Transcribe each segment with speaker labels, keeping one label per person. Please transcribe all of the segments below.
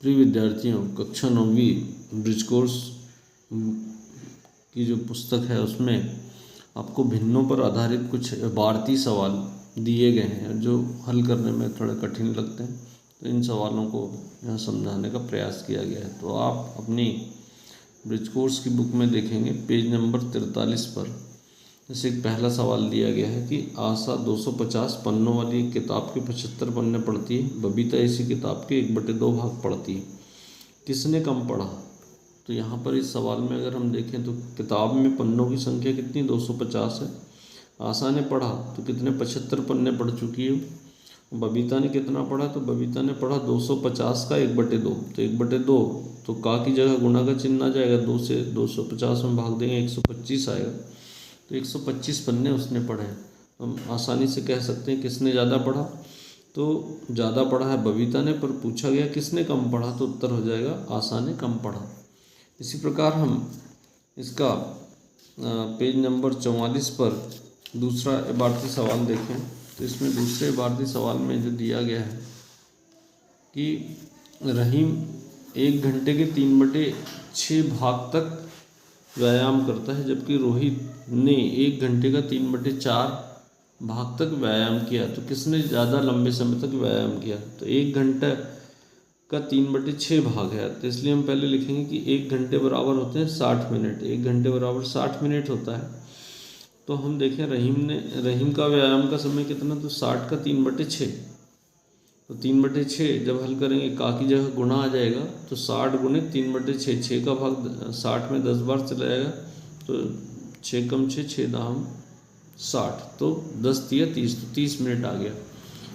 Speaker 1: प्रिय विद्यार्थियों, कक्षा 9वीं ब्रिज कोर्स की जो पुस्तक है उसमें आपको भिन्नों पर आधारित कुछ भारतीय सवाल दिए गए हैं जो हल करने में थोड़े कठिन लगते हैं। तो इन सवालों को यहाँ समझाने का प्रयास किया गया है। तो आप अपनी ब्रिज कोर्स की बुक में देखेंगे पेज नंबर 43 पर जैसे एक पहला सवाल दिया गया है कि आशा 250 पन्नों वाली एक किताब के 75 पन्ने पढ़ती है, बबीता इसी किताब के 1/2 भाग पढ़ती है, किसने कम पढ़ा। तो यहाँ पर इस सवाल में अगर हम देखें तो किताब में पन्नों की संख्या कितनी 250 है। आशा ने पढ़ा तो कितने 75 पन्ने पढ़ चुकी है। बबीता ने कितना पढ़ा तो बबीता ने पढ़ा 250 का 1/2, तो 1/2 तो का की जगह गुणा का चिन्ह आ जाएगा, 2 से 250 में भाग देंगे 125 आएगा, तो 125 पन्ने उसने पढ़े। हम आसानी से कह सकते हैं किसने ज़्यादा पढ़ा, तो ज़्यादा पढ़ा है बबीता ने, पर पूछा गया किसने कम पढ़ा तो उत्तर हो जाएगा आशा ने कम पढ़ा। इसी प्रकार हम इसका पेज नंबर 44 पर दूसरा इबारती सवाल देखें तो इसमें दूसरे इबारती सवाल में जो दिया गया है कि रहीम 1 घंटे के 3/6 भाग तक व्यायाम करता है, जबकि रोहित ने 1 घंटे का 3/4 भाग तक व्यायाम किया। तो किसने ज़्यादा लंबे समय तक व्यायाम किया। तो 1 घंटा का 3/6 भाग है, तो इसलिए हम पहले लिखेंगे कि 1 घंटे बराबर होते हैं 60 मिनट। 1 घंटे बराबर 60 मिनट होता है। तो हम देखें रहीम का व्यायाम का समय कितना, तो 60 का 3/6, तो 3/6 जब हल करेंगे का की जगह गुणा आ जाएगा, तो 60 गुणे 3/6, 6 का भाग 60 में 10 बार चला जाएगा, तो 6 कम 6, 6 दाम 60, तो 10 तिया 30, तो 30 मिनट आ गया।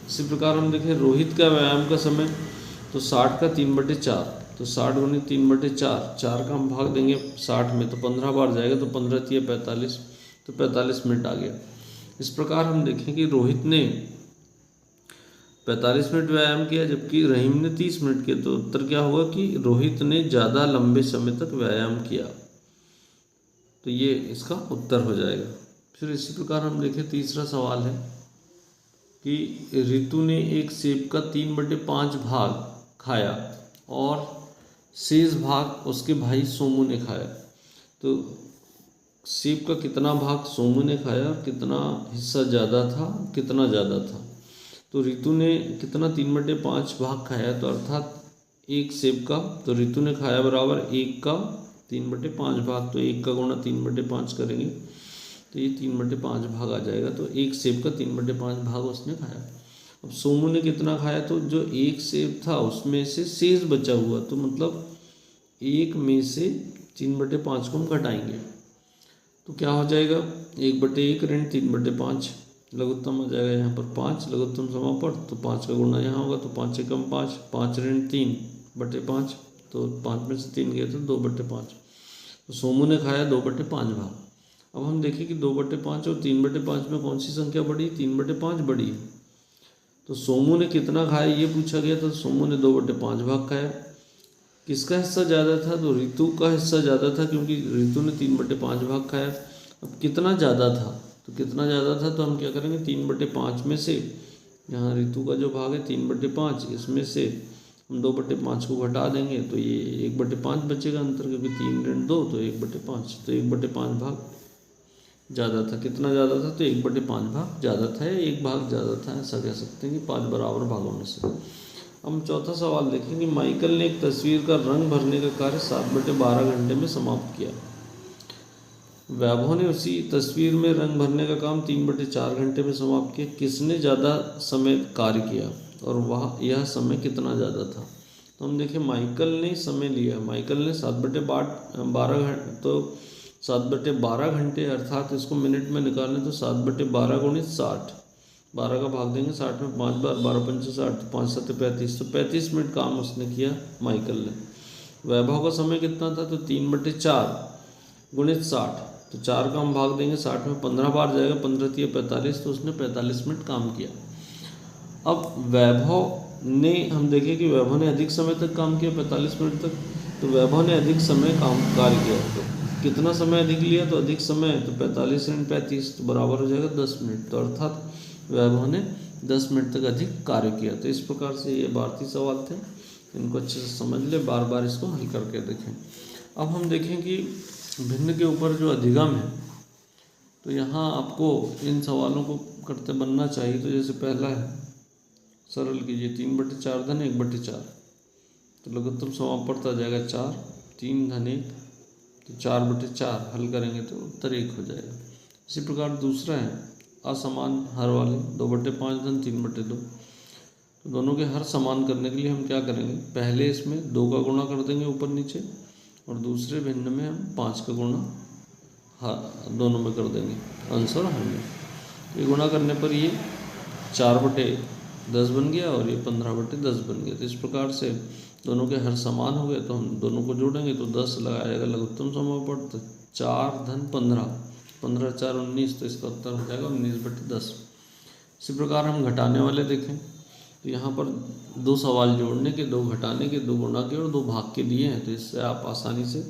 Speaker 1: इसी प्रकार हम देखें रोहित का व्यायाम का समय, तो 60 का 3/4, तो 60 गुणे 3/4, 4 का हम भाग देंगे 60 में, तो 15 बार जाएगा, तो 15 तिया 45, तो 45 मिनट आ गया। इस प्रकार हम देखें कि रोहित ने 45 मिनट व्यायाम किया जबकि रहीम ने 30 मिनट किया, तो उत्तर क्या होगा कि रोहित ने ज़्यादा लंबे समय तक व्यायाम किया, तो ये इसका उत्तर हो जाएगा। फिर इसी प्रकार हम देखें तीसरा सवाल है कि रितु ने एक सेब का 3/5 भाग खाया और शेष भाग उसके भाई सोमू ने खाया। तो सेब का कितना भाग सोमू ने खाया, कितना हिस्सा ज़्यादा था, कितना ज़्यादा था। तो रितु ने कितना 3/5 भाग खाया, तो अर्थात एक सेब का, तो रितु ने खाया बराबर 1 का 3/5 भाग, तो 1 का गुणा 3/5 करेंगे तो ये 3/5 भाग आ जाएगा। तो एक सेब का 3/5 भाग उसने खाया। अब सोमू ने कितना खाया, तो जो एक सेब था उसमें से शेष बचा हुआ, तो मतलब 1 में से 3/5 को हम घटाएंगे, तो क्या हो जाएगा 1/1 ऋण 3/5, लघुत्तम आ जाएगा यहाँ पर 5, लघुत्तम समापन, तो 5 का गुणा यहाँ होगा, तो 5 से कम 5, 5 ऋण 3/5, तो 5 में से 3 गया तो 2/5, तो सोमू ने खाया 2/5 भाग। अब हम देखें कि 2/5 और 3/5 में कौन सी संख्या बड़ी, 3/5 बड़ी है। तो सोमू ने कितना खाया ये पूछा गया, तो सोमू ने 2/5 भाग खाया। किसका हिस्सा ज़्यादा था, तो ऋतु का हिस्सा ज़्यादा था, क्योंकि ऋतु ने 3/5 भाग खाया। अब कितना ज़्यादा था, तो कितना ज़्यादा था, तो हम क्या करेंगे 3/5 में से, यहाँ ऋतु का जो भाग है 3/5, इसमें से हम 2/5 को घटा देंगे, तो ये 1/5 बचेगा अंतर, क्योंकि 3 ऋण 2, तो 1/5, तो 1/5 भाग ज़्यादा था। कितना ज़्यादा था, तो 1/5 भाग ज़्यादा था, या 1 भाग ज़्यादा था, ऐसा कह सकते हैं कि 5 बराबर भागों में से। हम चौथा सवाल देखें कि माइकल ने एक तस्वीर का रंग भरने का कार्य 7/12 घंटे में समाप्त किया। वैभव ने उसी तस्वीर में रंग भरने का काम 3/4 घंटे में समाप्त किया। किसने ज़्यादा समय कार्य किया और वह यह समय कितना ज़्यादा था। तो हम देखें माइकल ने समय लिया, माइकल ने 7/12 घंटे, तो 7/12 घंटे अर्थात इसको मिनट में निकालें तो 7/12 गुणित 60, 12 का भाग देंगे 60 में 5 बार, 12 पंचे 60, 5 7 35, तो 35 मिनट काम उसने किया माइकल ने। वैभव का समय कितना था, तो 3/4 गुणित 60, तो 4 का हम भाग देंगे 60 में, 15 बार जाएगा, 15 तिया 45, तो उसने 45 मिनट काम किया। अब वैभव ने, हम देखें कि वैभव ने अधिक समय तक काम किया 45 मिनट तक, तो वैभव ने अधिक समय कार्य किया, तो कितना समय अधिक लिया, तो अधिक समय, तो 45 ऋण 35, तो बराबर हो जाएगा 10 मिनट, तो अर्थात वैभव ने 10 मिनट तक अधिक कार्य किया। तो इस प्रकार से ये भारतीय सवाल थे। इनको अच्छे से समझ ले, बार बार इसको हल करके देखें। अब हम देखें कि भिन्न के ऊपर जो अधिगम है, तो यहाँ आपको इन सवालों को करते बनना चाहिए। तो जैसे पहला है, सरल कीजिए 3/4 धन 1/4, तो लघुत्तम समापवर्त आ जाएगा 4, 3 धन 1, तो 4/4 हल करेंगे तो उत्तर 1 हो जाएगा। इसी प्रकार दूसरा है असमान हर वाले 2/5 धन 3/2, तो दोनों के हर समान करने के लिए हम क्या करेंगे, पहले इसमें 2 का गुणा कर देंगे ऊपर नीचे, और दूसरे भिन्न में हम 5 का गुणा दोनों में कर देंगे, अंश और हर में। ये गुणा करने पर ये 4/10 बन गया और ये 15/10 बन गया। तो इस प्रकार से दोनों के हर समान हो गए, तो हम दोनों को जोड़ेंगे तो 10 लगाएगा लघुत्तम समापवर्त, 4 धन 15, 15 4 19, तो इसका उत्तर हो जाएगा 19/10। इसी प्रकार हम घटाने वाले देखें, तो यहाँ पर 2 सवाल जोड़ने के, 2 घटाने के, 2 गुणा के और 2 भाग के दिए हैं, तो इससे आप आसानी से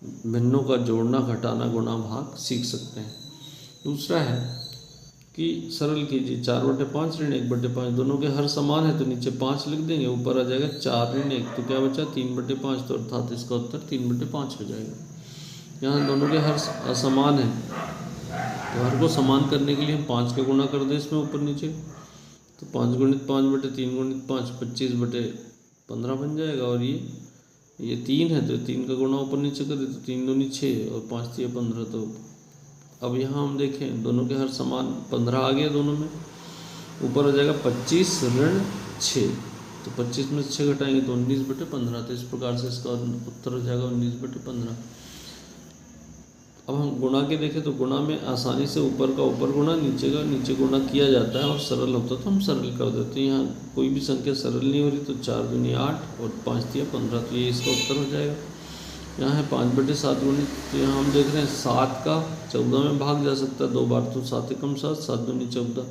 Speaker 1: भिन्नों का जोड़ना, घटाना, गुणा, भाग सीख सकते हैं। दूसरा है कि सरल कीजिए 4/5 ऋण 1/5, दोनों के हर समान है तो नीचे 5 लिख देंगे, ऊपर आ जाएगा 4 ऋण 1, तो क्या बचा 3/5, तो अर्थात इसका उत्तर 3/5 हो जाएगा। यहाँ दोनों के हर असमान है, तो हर को समान करने के लिए हम 5 का गुणा कर दें इसमें ऊपर नीचे, तो 5 गुणित 5/3 गुणित 5 25/15 बन जाएगा। और ये 3 है तो 3 का गुणा ऊपर नीचे करें तो 3 दूनी 6 और 5 3 15। तो अब यहाँ हम देखें दोनों के हर समान 15 आ गया दोनों में, ऊपर आ जाएगा 25 ऋण 6, तो 25 में 6 घटाएंगे तो 19/15, तो इस प्रकार से इसका उत्तर हो जाएगा 19/15। अब हम गुणा के देखें तो गुणा में आसानी से ऊपर का ऊपर गुणा, नीचे का नीचे गुणा किया जाता है, और सरल होता तो हम सरल कर देते हैं। यहाँ कोई भी संख्या सरल नहीं हो रही, तो 4 दूनी 8 और 5 3 15, तो ये इसका उत्तर हो जाएगा। यहाँ है 5/7 गुणित, तो यहाँ हम देख रहे हैं 7 का 14 में भाग जा सकता है 2 बार, तो 7 एकम 7, 7 दूनी 14।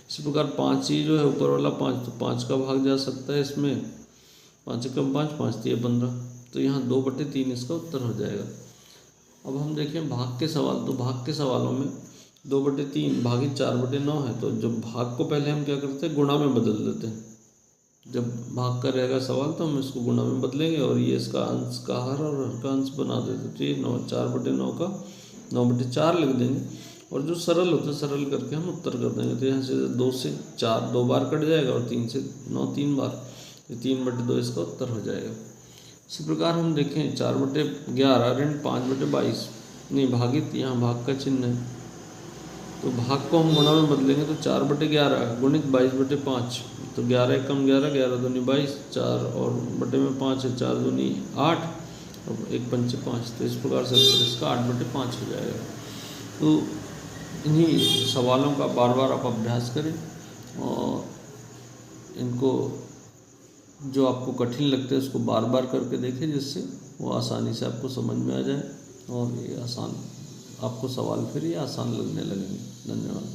Speaker 1: इसी प्रकार 5 ही जो है ऊपर वाला 5, तो 5 का भाग जा सकता है इसमें, 5 एकम 5, 5 3 15, तो यहाँ 2/3 इसका उत्तर हो जाएगा। अब हम देखें भाग के सवाल, तो भाग के सवालों में 2/3 भागित 4/9 है, तो जब भाग को पहले हम क्या करते हैं, गुणा में बदल देते हैं। जब भाग का रहेगा सवाल तो हम इसको गुणा में बदलेंगे, और ये इसका अंश का हर और हर का अंश बना देते, तो ये 4/9 का 9/4 लिख देंगे, और जो सरल होता है सरल करके हम उत्तर कर देंगे। तो यहाँ से 2 से 4 2 बार कट जाएगा, और 3 से 9 3 बार, तो 3/2 इसका उत्तर हो जाएगा। इसी प्रकार हम देखें 4/11 ऋण 5/22, नहीं भागित, यहाँ भाग का चिन्ह है, तो भाग को हम गुणा में बदलेंगे तो 4/11 गुणित 22/5, तो 11 एकम 11, 11 दूनी 22, 4 और बटे में 5 है, 4 दूनी 8 और 1 पंचे 5, तो इस प्रकार से इसका 8/5 हो जाएगा। तो इन्हीं सवालों का बार बार आप अभ्यास करें, और इनको जो आपको कठिन लगते हैं उसको बार बार करके देखें, जिससे वो आसानी से आपको समझ में आ जाए, और ये आसान आपको सवाल फिर ये आसान लगने लगेंगे। धन्यवाद।